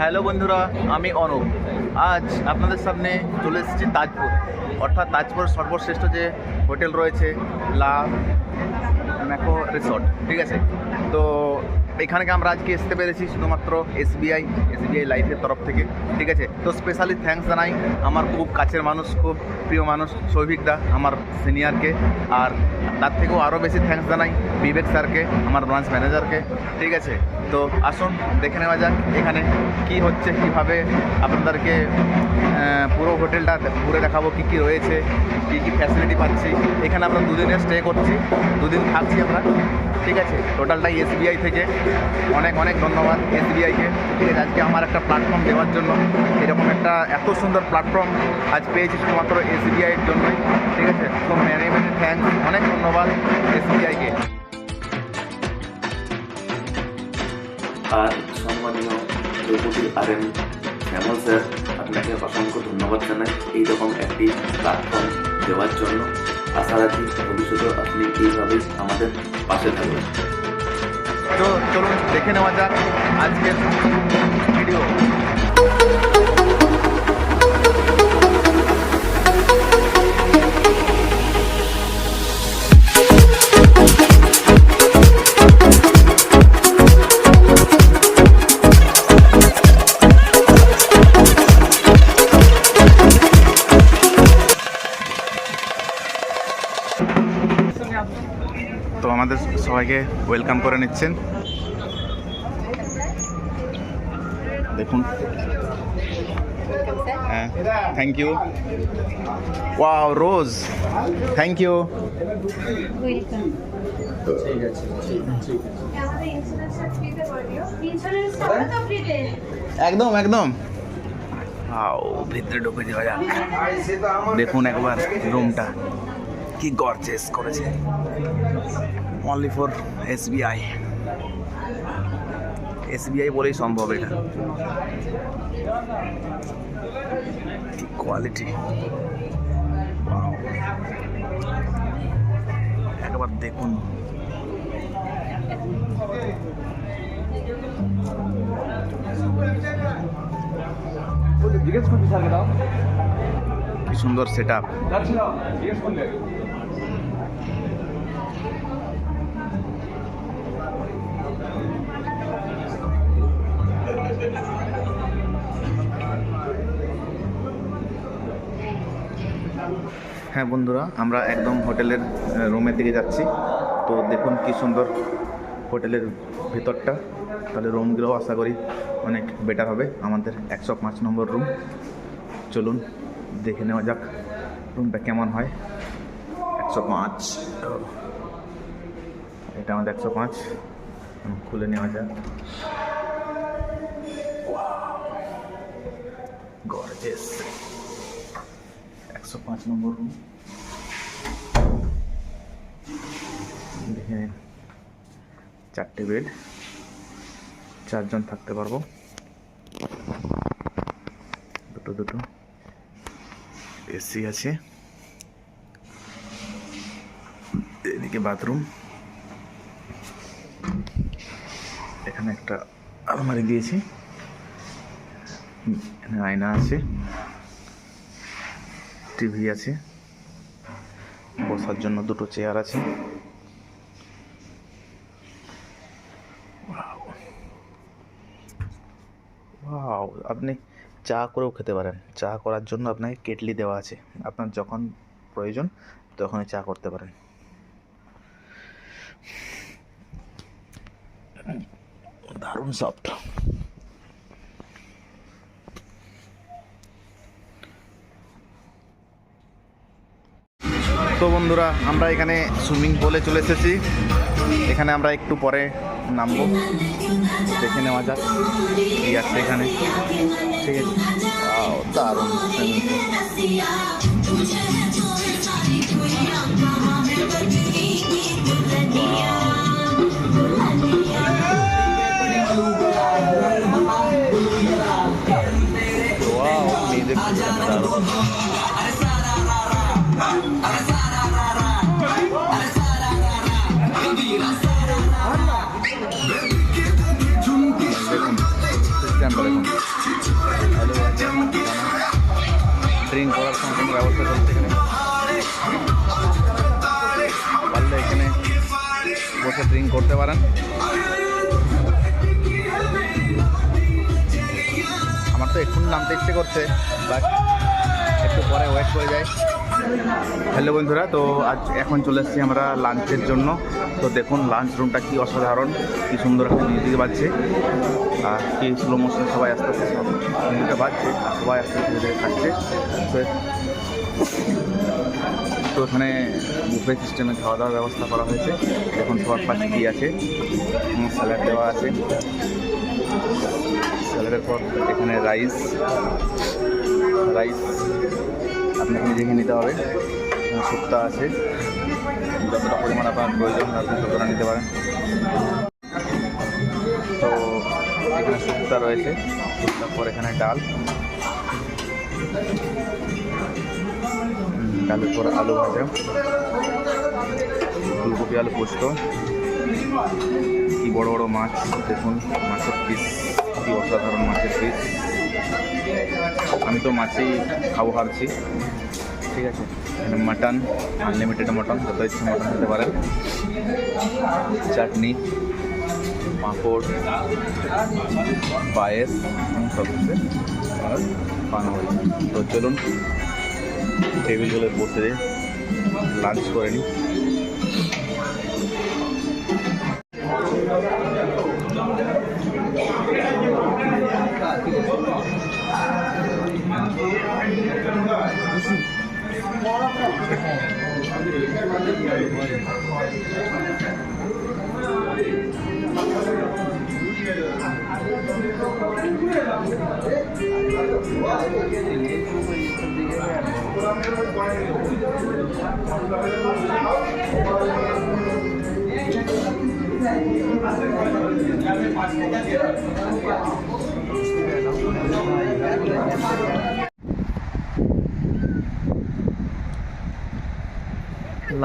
Hello বন্ধুরা, আমি অনুপ। আজ আপনাদের সামনে চলে এসেছি তাজপুর, অর্থাৎ তাজপুর সর্বশ্রেষ্ঠ যে হোটেল রয়েছে লা ম্যাকো রিসর্ট, ঠিক আছে। তো এখানে আমরা আজকে আসতে পেরেছি শুধুমাত্র এসবিআই লাইফের তরফ থেকে, ঠিক আছে। তো স্পেশালি থ্যাঙ্কস জানাই আমার খুব কাছের মানুষ, খুব প্রিয় মানুষ সৌভিক দা, আমার সিনিয়রকে। আর তার থেকেও আরও বেশি থ্যাঙ্কস জানাই বিবেক স্যারকে, আমার ব্রাঞ্চ ম্যানেজারকে, ঠিক আছে। তো আসুন দেখে নেওয়া যাক এখানে কি হচ্ছে, কীভাবে আপনাদেরকে পুরো হোটেলটা ঘুরে দেখাবো, কী কী রয়েছে, কী কী ফ্যাসিলিটি পাচ্ছি। এখানে আমরা দুদিনে স্টে করছি, দুদিন থাকছি আমরা, ঠিক আছে। টোটালটাই এসবিআই থেকে। অনেক অনেক ধন্যবাদ এসবিআইকে, ঠিক আছে, আজকে আমার একটা প্ল্যাটফর্ম দেওয়ার জন্য। এরকম একটা এত সুন্দর প্ল্যাটফর্ম আজ পেয়েছি শুধুমাত্র এসবিআইয়ের জন্যই, ঠিক আছে। তো মেনি মেনি থ্যাঙ্কস, অনেক ধন্যবাদ এসবিআইকে। আর সম্মানীয় ডেপুটি আরএম শ্যামল স্যার, আপনাকে অসংখ্য ধন্যবাদ জানাই এইরকম একটি প্ল্যাটফর্ম দেওয়ার জন্য। আশা রাখি ভবিষ্যতেও আপনি এইভাবেই আমাদের পাশে থাকবেন। তো চলুন দেখে নেওয়া যাক আজকের ভিডিও। তো আমাদের সবাইকে ওয়েলকাম করে নিচ্ছেন, দেখুন। হ্যাঁ, thank you. Wow, Rose, thank you. একদম একদম। আও, ভিতরে ঢুকে যাওয়া যাক। দেখুন একবার রুমটা কি গর্জিয়াস করেছে, অনলি ফর এসবিআই বলেই সম্ভব। এটা কি কোয়ালিটি, একবার দেখুন। কি সুন্দর সেট আপ। হ্যাঁ বন্ধুরা, আমরা একদম হোটেলের রুমের দিকে যাচ্ছি। তো দেখুন কি সুন্দর হোটেলের ভেতরটা। তাহলে রুমগুলোও আশা করি অনেক বেটার হবে। আমাদের 105 নম্বর রুম। চলুন দেখে নেওয়া যাক রুমটা কেমন হয়। 105, এটা আমাদের 105। খুলে নেওয়া যাক। গর্জিয়াস 105 নম্বর রুম। দেখে নিন, 4টে বেড, 4 জন থাকতে পারবো। দুটো এসি আছে। এদিকে বাথরুম, এখানে একটা আলমারি দিয়েছি, এখানে আয়না আছে, টিভি আছে, বসার জন্য 2টো চেয়ার আছে। ওয়াও, আপনি চা করেও খেতে পারেন। চা করার জন্য আপনাকে কেটলি দেওয়া আছে, আপনার যখন প্রয়োজন তখনই চা করতে পারেন। দারুণ সফট। তো বন্ধুরা, আমরা এখানে সুইমিং পুলে চলে এসেছি। এখানে আমরা একটু পরে নামবো, দেখে নেওয়া যাক কি আছে এখানে, ঠিক আছে। দারুণ সুইমিং পুল। সিস্টেমটা দেখুন, ড্রিঙ্ক করার সম্পূর্ণ ব্যবস্থা চলছে এখানে। পারলে এখানে বসে ড্রিঙ্ক করতে পারেন। আমার তো এক্ষুনি নামতে ইচ্ছে করছে, বাট একটু পরে ওয়েট করে যাই। হ্যালো বন্ধুরা, তো আজ এখন চলে এসেছি আমরা লাঞ্চের জন্য। তো দেখুন লাঞ্চ রুমটা কি অসাধারণ, কি সুন্দর একটা মিউজিক বাজছে আর কি স্লো মোশন, সবাই আস্তে আস্তে মিউজিকটা বাজছে আর সবাই আস্তে আস্তে ধীরে ধীরে খাচ্ছে। তো এখানে বুফে সিস্টেমে খাওয়া দাওয়ার ব্যবস্থা করা হয়েছে। এখন সবার পাশে কী আছে, স্যালাড দেওয়া আছে। স্যালাডের পর এখানে রাইস আপনাকে নিজেকে নিতে হবে। শুক্তা আছে, যতটা পরিমাণ আপনার প্রয়োজন আপনি ততটা নিতে পারেন। তো এখানে শুক্তা রয়েছে, শুক্তার পর এখানে ডালের পর আলু ভাজা, ফুলকপি আলু পোস্ত, কি বড় বড় মাছ দেখুন, মাছের পিস, কি অসাধারণ মাছের পিস। আমি তো মাছই খাবো ভাবছি, ঠিক আছে। এখানে মাটন, আনলিমিটেড মটন, যত ইচ্ছে মটন খেতে পারেন। চাটনি, পাঁপড়, পায়েস সব কিছু আর পানাওয়াল। তো চলুন টেবিলগুলো বসে লাঞ্চ করে নিই।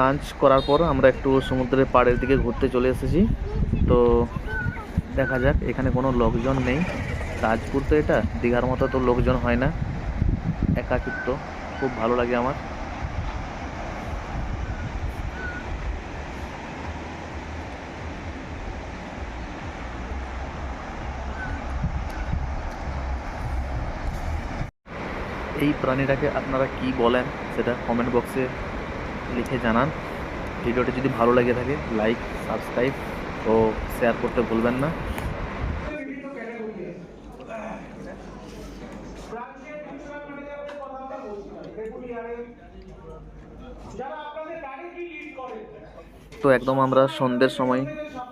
লাঞ্চ করার পর আমরা একটু সমুদ্রের পাড়ের দিকে ঘুরতে চলে এসেছি। তো দেখা যাক, এখানে কোনো লোকজন নেই। তাজপুর তো এটা, দীঘার মতো তো লোকজন হয় না, একাকিত্ব খুব ভালো লাগে আমার। এই প্রাণীটাকে আপনারা কি বলেন সেটা কমেন্ট বক্সে লিখে জানান। ভিডিওটি যদি ভালো লেগে থাকে লাইক, সাবস্ক্রাইব ও শেয়ার করতে ভুলবেন না। তো একদম আমরা সন্ধ্যের সময়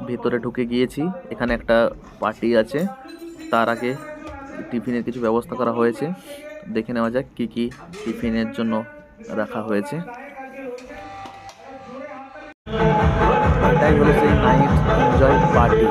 ভিতরে ঢুকে গিয়েছি। এখানে একটা পার্টি আছে, তার আগে টিফিনের কিছু ব্যবস্থা করা হয়েছে। দেখে নেওয়া যাক কি কি টিফিনের জন্য রাখা হয়েছে। এটাই হলো সেই নাইট এনজয় পার্টি।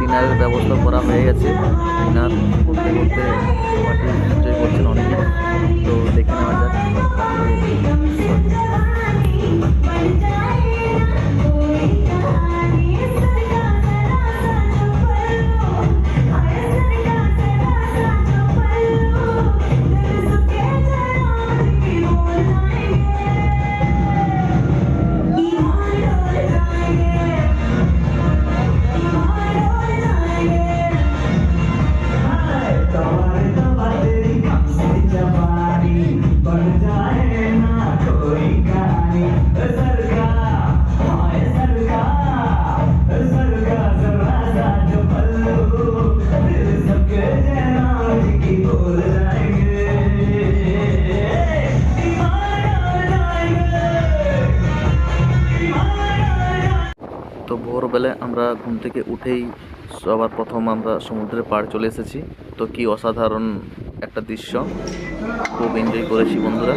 ডিনারের ব্যবস্থা করা হয়ে গেছে। ডিনার করতে করতে পার্টি এনজয় করছেন অনেকে। তো দেখে নেওয়া যাক সকালবেলা আমরা ঘুম থেকে উঠেই সবার প্রথম আমরা সমুদ্রের পাড় চলে এসেছি। তো কি অসাধারণ একটা দৃশ্য, খুব এনজয় করেছি বন্ধুরা।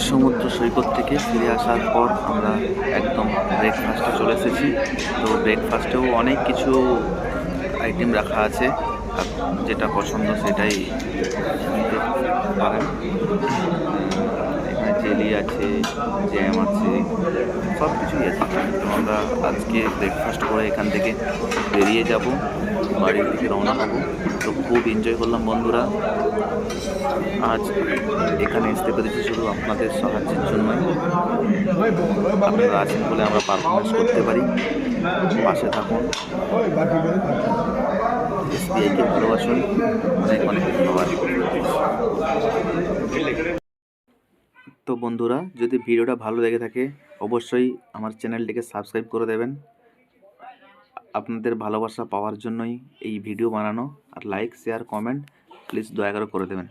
সমুদ্র সৈকত থেকে ফিরে আসার পর আমরা একদম ব্রেকফাস্টে চলে এসেছি। তো ব্রেকফাস্টেও অনেক কিছু আইটেম রাখা আছে, যেটা পছন্দ সেটাই নিতে পারেন। এখানে জেলি আছে, জ্যাম আছে, সব কিছুই আছে। তো আমরা আজকে ব্রেকফাস্ট করে এখান থেকে বেরিয়ে যাব, বাড়ির দিকে রওনা হব। তো খুব এনজয় করলাম বন্ধুরা। আজ এখানে আসতে পেরেছি শুধু আপনাদের সাহায্যের জন্যই। আপনারা আছেন বলে আমরা পারফরমেন্স করতে পারি। পাশে থাকুন, এসবিআইকে ভালোবাসুন। অনেক অনেক ধন্যবাদ। তো বন্ধুরা, যদি ভিডিওটা ভালো লেগে থাকে অবশ্যই আমার চ্যানেলটিকে সাবস্ক্রাইব করে দেবেন। আপনাদের ভালোবাসা পাওয়ার জন্যই এই ভিডিও বানানো। আর লাইক, শেয়ার, কমেন্ট প্লিজ দয়া করে দেবেন।